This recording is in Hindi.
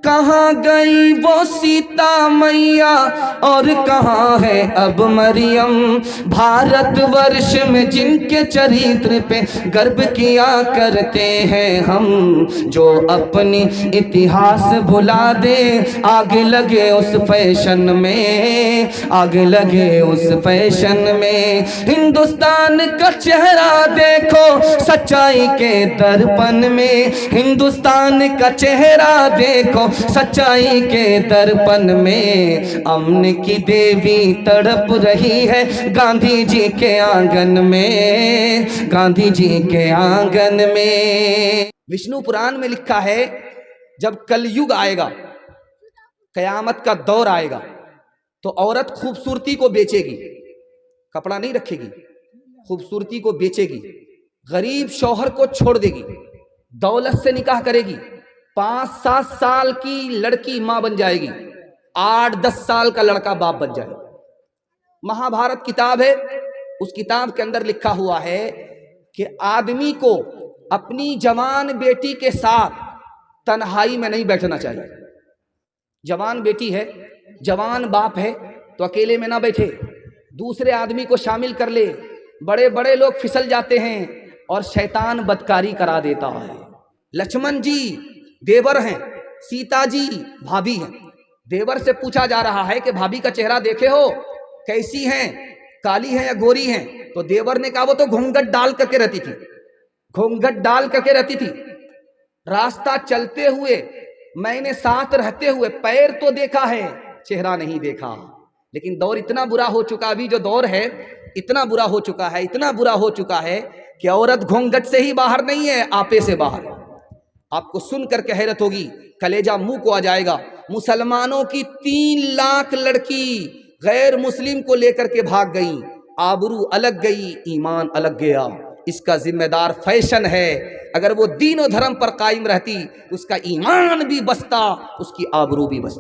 कहाँ गई वो सीता मैया और कहाँ है अब मरियम। भारतवर्ष में जिनके चरित्र पे गर्व किया करते हैं हम, जो अपनी इतिहास भुला दे आगे लगे उस फैशन में, आगे लगे उस फैशन में। हिंदुस्तान का चेहरा देखो सच्चाई के दर्पण में, हिंदुस्तान का चेहरा देखो सच्चाई के दर्पण में। अमन की देवी तड़प रही है गांधी जी के आंगन में, गांधी जी के आंगन में। विष्णु पुराण में लिखा है जब कलयुग आएगा, कयामत का दौर आएगा, तो औरत खूबसूरती को बेचेगी, कपड़ा नहीं रखेगी, खूबसूरती को बेचेगी, गरीब शौहर को छोड़ देगी, दौलत से निकाह करेगी, 5-7 साल की लड़की मां बन जाएगी, 8-10 साल का लड़का बाप बन जाएगा। महाभारत किताब है, उस किताब के अंदर लिखा हुआ है कि आदमी को अपनी जवान बेटी के साथ तन्हाई में नहीं बैठना चाहिए। जवान बेटी है, जवान बाप है, तो अकेले में ना बैठे, दूसरे आदमी को शामिल कर ले। बड़े बड़े लोग फिसल जाते हैं और शैतान बदकारी करा देता है। लक्ष्मण जी देवर हैं, सीता जी भाभी हैं। देवर से पूछा जा रहा है कि भाभी का चेहरा देखे हो, कैसी हैं, काली हैं या गोरी हैं? तो देवर ने कहा वो तो घूंघट डाल करके रहती थी, घूंघट डाल करके रहती थी। रास्ता चलते हुए मैंने साथ रहते हुए पैर तो देखा है, चेहरा नहीं देखा। लेकिन दौर इतना बुरा हो चुका, अभी जो दौर है इतना बुरा हो चुका है, इतना बुरा हो चुका है कि औरत घूंघट से ही बाहर नहीं है, आपे से बाहर है। आपको सुनकर के हैरत होगी, कलेजा मुंह को आ जाएगा। मुसलमानों की 3 लाख लड़की गैर मुस्लिम को लेकर के भाग गई, आबरू अलग गई, ईमान अलग गया। इसका जिम्मेदार फैशन है। अगर वो दीन और धर्म पर कायम रहती, उसका ईमान भी बचता, उसकी आबरू भी बचती।